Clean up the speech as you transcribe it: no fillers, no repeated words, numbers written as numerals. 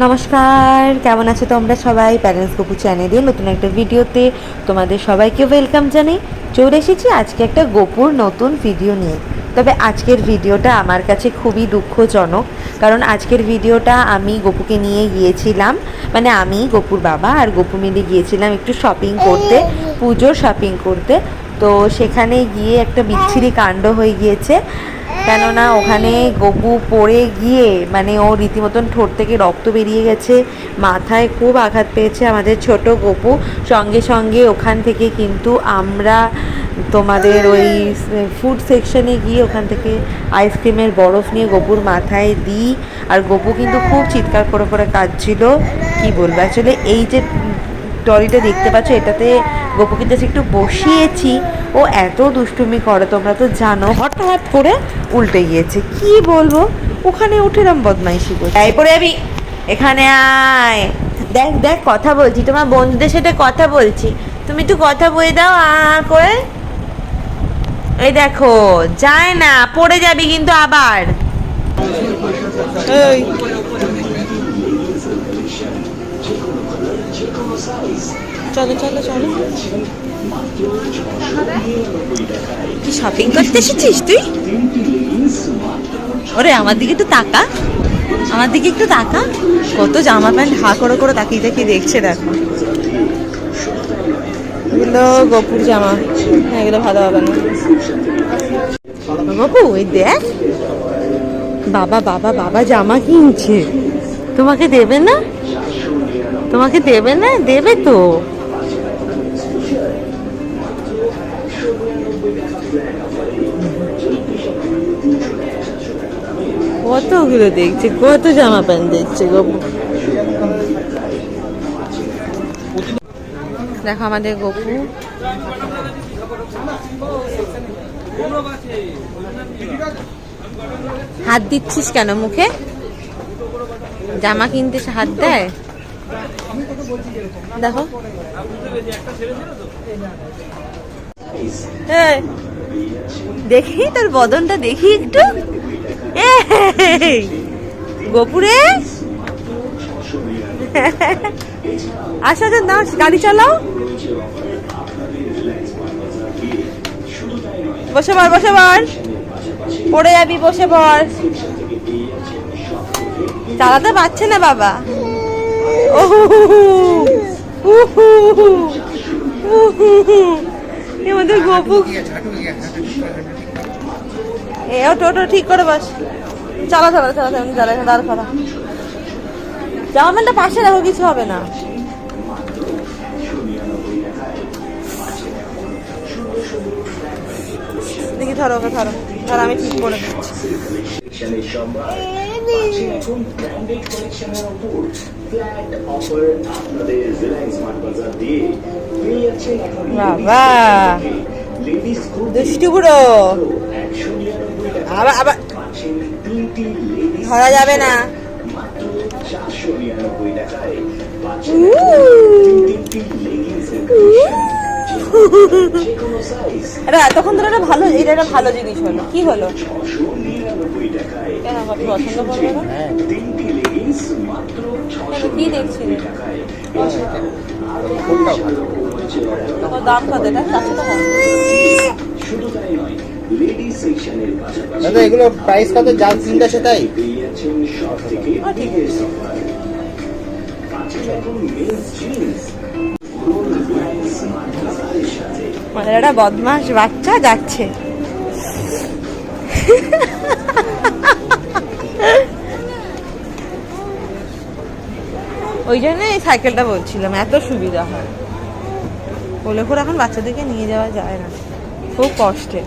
নমস্কার, কেমন আছো তোমরা সবাই? প্যারেন্টস গপু চ্যানেলে নতুন একটা ভিডিওতে তোমাদের সবাইকে ওয়েলকাম জানাই। চলে এসেছি আজকে একটা গপুর নতুন ভিডিও নিয়ে। তবে আজকের ভিডিওটা আমার কাছে খুবই দুঃখজনক, কারণ আজকের ভিডিওটা আমি গপুকে নিয়ে গিয়েছিলাম, মানে আমি, গপুর বাবা আর গপু মিলে গিয়েছিলাম একটু শপিং করতে, পুজোর শপিং করতে। তো সেখানে গিয়ে একটা বিচ্ছিরি কাণ্ড হয়ে গিয়েছে। কেননা ওখানে গপু পড়ে গিয়ে মানে ও রীতিমতন ঠোঁট থেকে রক্ত বেরিয়ে গেছে, মাথায় খুব আঘাত পেয়েছে আমাদের ছোট গপু। সঙ্গে সঙ্গে ওখান থেকে কিন্তু আমরা তোমাদের ওই ফুড সেকশনে গিয়ে ওখান থেকে আইসক্রিমের বরফ নিয়ে গপুর মাথায় দিই। আর গপু কিন্তু খুব চিৎকার করে করে কাঁদছিল। কী বলবো, অ্যাকচুয়ালি এই যে ট্রলিটা দেখতে পাচ্ছ, এটাতে গপুকে জাস্ট একটু বসিয়েছি। ও এত দুষ্টুমি করে তোমরা তো জানো, হঠাৎ করে উল্টে গিয়েছে। কি বলবো, ওখানে উঠেলাম বদমাইশি করছি। এই পরে আমি এখানে আয়, দেখ দেখ কথা বলছি, তোমার বন্ধুদের সাথে কথা বলছি, তুমি একটু কথা বলে দাও করে। এই দেখো, যায় না, পড়ে যাবি কিন্তু আবার। এই চলো চলো চলো, কি শপিং করতে এসেছিস তুই? ওরে আমার দিকে একটু তাকা, আমার দিকে একটু তাকা। কত জামা প্যান্ট হা করে করে তাকিয়ে তাকিয়ে দেখছে, দেখো। এগুলো গপুর জামা, এগুলো ভালো হবে না। গপু ওই দেখ, বাবা বাবা বাবা জামা কিনছে। তোমাকে দেবে না? তোমাকে দেবে না? দেবে তো। কতগুলো দেখছে, কত জামা প্যান্ট দেখছে গপু। দেখো আমাদের গপু। হাত দিচ্ছিস কেন মুখে? জামা কিনতে হাত দেয়, দেখো। দেখি তোর বদনটা, দেখি একটু। গপুরে আচ্ছা না, গাড়ি চালাও। বসে পড়, বসে পড়, পড়ে যাবি, বসে পড়। চালাতে পারছে না বাবা। আমাদের গপু টোটো ঠিক করে বস। চালা চালা চালা চালা, দাঁড় করা। জামা প্যান্টটা পাশে রাখো, কিছু হবে না। দেখি ধরো, ওকে ধরো, ধরো, আমি ঠিক করে দিচ্ছি। বাবা দুষ্টু বুড়ো, আবার আবার ধরা যাবে না। এটা এতক্ষণ ধরে একটা ভালো, এটা একটা ভালো জিনিস হলো। কি হলো? কেন আপনি পছন্দ করবে না? কি দেখছিলেন? দাম কত এটা? 400 টাকা। দাদা এগুলো প্রাইস কত? যা চিন্তা সেটাই। ঠিক আছে। মানে একটা বদমাস বাচ্চা যাচ্ছে। ওই জন্য এই সাইকেলটা বলছিলাম, এত সুবিধা হয়। কোলে করে এখন বাচ্চাদেরকে নিয়ে যাওয়া যায় না, খুব কষ্টে।